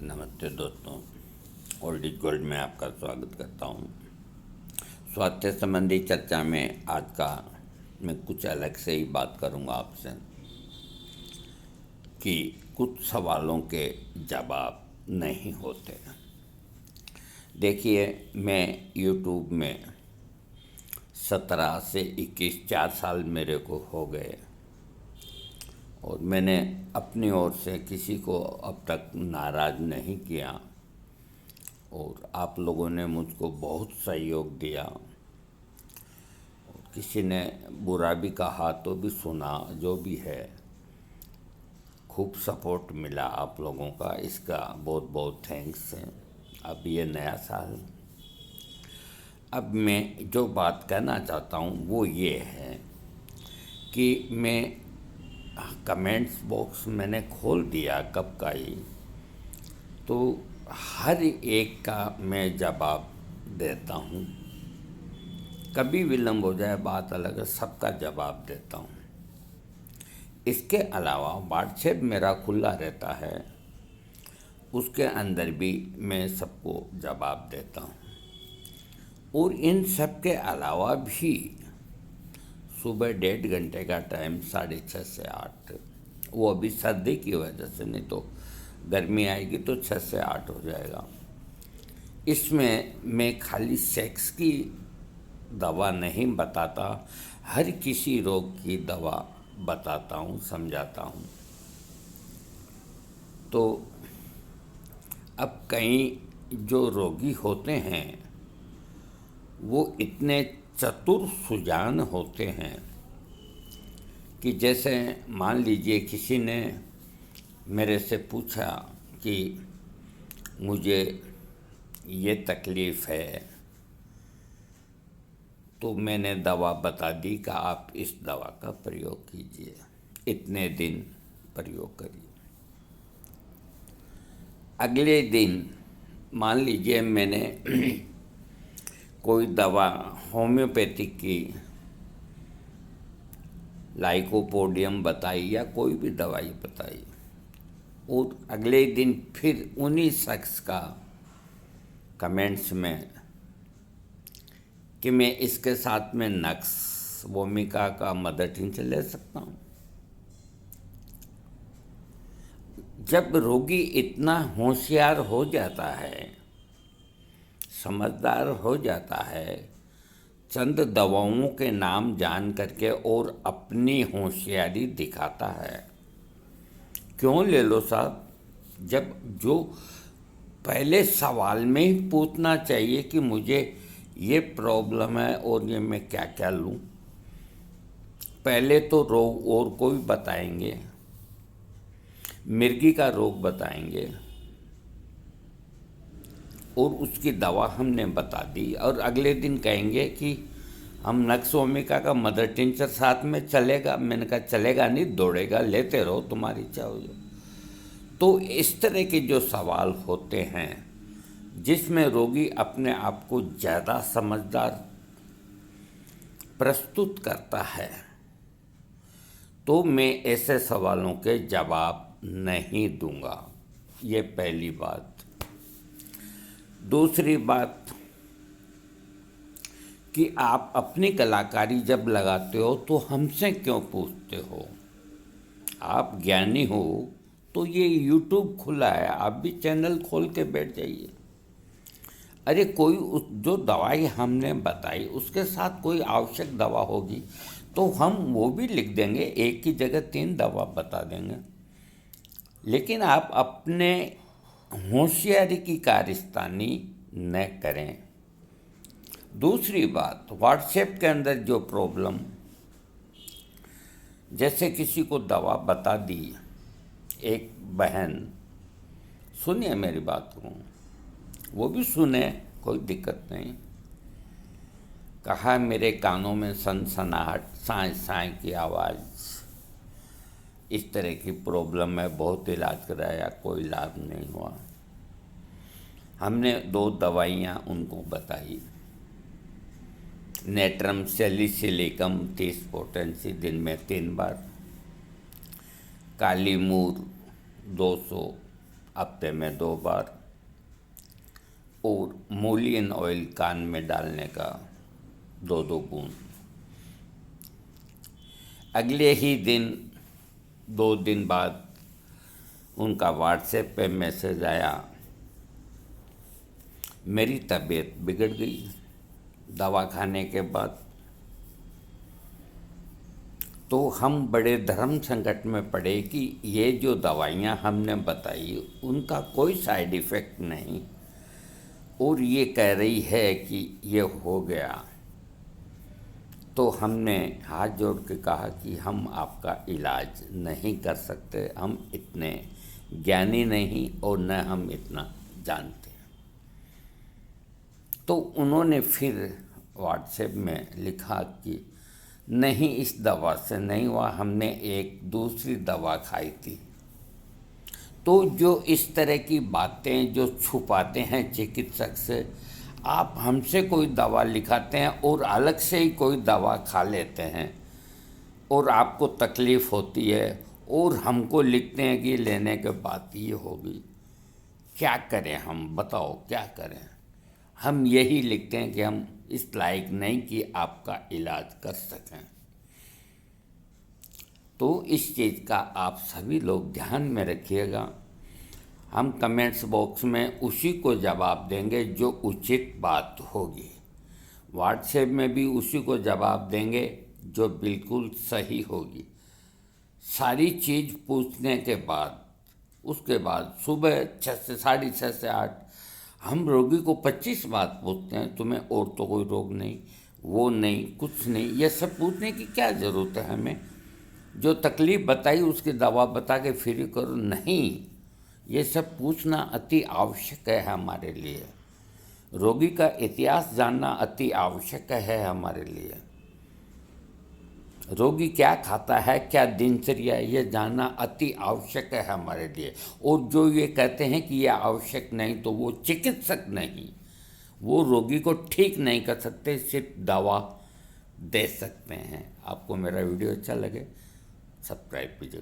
नमस्ते दोस्तों, old is gold में आपका स्वागत करता हूँ। स्वास्थ्य संबंधी चर्चा में आज का मैं कुछ अलग से ही बात करूँगा आपसे कि कुछ सवालों के जवाब नहीं होते। देखिए, मैं यूट्यूब में 17 से 21 4 साल मेरे को हो गए और मैंने अपनी ओर से किसी को अब तक नाराज़ नहीं किया और आप लोगों ने मुझको बहुत सहयोग दिया और किसी ने बुरा भी कहा तो भी सुना। जो भी है, खूब सपोर्ट मिला आप लोगों का, इसका बहुत बहुत थैंक्स है। अब ये नया साल, अब मैं जो बात कहना चाहता हूँ वो ये है कि मैं कमेंट्स बॉक्स मैंने खोल दिया कब का ही, तो हर एक का मैं जवाब देता हूँ। कभी विलम्ब हो जाए बात अलग है, सबका जवाब देता हूँ। इसके अलावा व्हाट्सएप मेरा खुला रहता है, उसके अंदर भी मैं सबको जवाब देता हूँ। और इन सब के अलावा भी सुबह 1.5 घंटे का टाइम 6:30 से 8, वो अभी सर्दी की वजह से, नहीं तो गर्मी आएगी तो 6 से 8 हो जाएगा। इसमें मैं खाली सेक्स की दवा नहीं बताता, हर किसी रोग की दवा बताता हूँ, समझाता हूँ। तो अब कई जो रोगी होते हैं वो इतने चतुर सुजान होते हैं कि जैसे मान लीजिए किसी ने मेरे से पूछा कि मुझे ये तकलीफ़ है, तो मैंने दवा बता दी कि आप इस दवा का प्रयोग कीजिए, इतने दिन प्रयोग करिए। अगले दिन मान लीजिए मैंने कोई दवा होम्योपैथिक की लाइकोपोडियम बताई या कोई भी दवाई बताई, और अगले दिन फिर उन्हीं शख्स का कमेंट्स में कि मैं इसके साथ में नक्स वोमिका का मदर टिंचर ले सकता हूँ। जब रोगी इतना होशियार हो जाता है, समझदार हो जाता है, चंद दवाओं के नाम जान करके और अपनी होशियारी दिखाता है, क्यों ले लो साहब। जब जो पहले सवाल में ही पूछना चाहिए कि मुझे ये प्रॉब्लम है और ये मैं क्या क्या लूँ। पहले तो रोग और कोई बताएंगे, मिर्गी का रोग बताएंगे और उसकी दवा हमने बता दी, और अगले दिन कहेंगे कि हम नक्सोमिका का मदर टिंचर साथ में चलेगा। मैंने कहा चलेगा नहीं, दौड़ेगा, लेते रहो, तुम्हारी इच्छा हो जाए। तो इस तरह के जो सवाल होते हैं जिसमें रोगी अपने आप को ज़्यादा समझदार प्रस्तुत करता है, तो मैं ऐसे सवालों के जवाब नहीं दूंगा। ये पहली बात। दूसरी बात कि आप अपनी कलाकारी जब लगाते हो तो हमसे क्यों पूछते हो। आप ज्ञानी हो तो ये यूट्यूब खुला है, आप भी चैनल खोल के बैठ जाइए। अरे कोई जो दवाई हमने बताई उसके साथ कोई आवश्यक दवा होगी तो हम वो भी लिख देंगे, एक की जगह 3 दवा बता देंगे। लेकिन आप अपने होशियारी की कारस्तानी न करें। दूसरी बात, व्हाट्सएप के अंदर जो प्रॉब्लम, जैसे किसी को दवा बता दी, एक बहन, सुनिए मेरी बात को, वो भी सुने, कोई दिक्कत नहीं। कहा मेरे कानों में सनसनाहट, साए साए की आवाज़, इस तरह की प्रॉब्लम है, बहुत इलाज कराया, कोई लाभ नहीं हुआ। हमने 2 दवाइयाँ उनको बताई, नेट्रम सैलिसिलिकम 30 पोटेंसी दिन में 3 बार, काली मूर 200 हफ्ते में 2 बार, और मोलियन ऑयल कान में डालने का 2-2 बूंद। अगले ही दिन 2 दिन बाद उनका व्हाट्सएप पे मैसेज आया, मेरी तबीयत बिगड़ गई दवा खाने के बाद। तो हम बड़े धर्म संकट में पड़े कि ये जो दवाइयाँ हमने बताई उनका कोई साइड इफ़ेक्ट नहीं, और ये कह रही है कि ये हो गया। तो हमने हाथ जोड़ के कहा कि हम आपका इलाज नहीं कर सकते, हम इतने ज्ञानी नहीं और न हम इतना जानते। तो उन्होंने फिर व्हाट्सएप में लिखा कि नहीं, इस दवा से नहीं हुआ, हमने एक दूसरी दवा खाई थी। तो जो इस तरह की बातें जो छुपाते हैं चिकित्सक से, आप हमसे कोई दवा लिखाते हैं और अलग से ही कोई दवा खा लेते हैं और आपको तकलीफ़ होती है, और हमको लिखते हैं कि लेने के बाद ये होगी। क्या करें हम, बताओ क्या करें। हम यही लिखते हैं कि हम इस लायक नहीं कि आपका इलाज कर सकें। तो इस चीज़ का आप सभी लोग ध्यान में रखिएगा। हम कमेंट्स बॉक्स में उसी को जवाब देंगे जो उचित बात होगी, व्हाट्सएप में भी उसी को जवाब देंगे जो बिल्कुल सही होगी। सारी चीज़ पूछने के बाद, उसके बाद सुबह 6 से 6:30 से 8 हम रोगी को 25 बात पूछते हैं, तुम्हें और तो कोई रोग नहीं, वो नहीं, कुछ नहीं। ये सब पूछने की क्या ज़रूरत है हमें? जो तकलीफ़ बताई उसकी दवा बता के फ्री करो, नहीं। ये सब पूछना अति आवश्यक है हमारे लिए। रोगी का इतिहास जानना अति आवश्यक है हमारे लिए। रोगी क्या खाता है, क्या दिनचर्या है, ये जानना अति आवश्यक है हमारे लिए। और जो ये कहते हैं कि ये आवश्यक नहीं, तो वो चिकित्सक नहीं, वो रोगी को ठीक नहीं कर सकते, सिर्फ दवा दे सकते हैं। आपको मेरा वीडियो अच्छा लगे सब्सक्राइब कीजिए।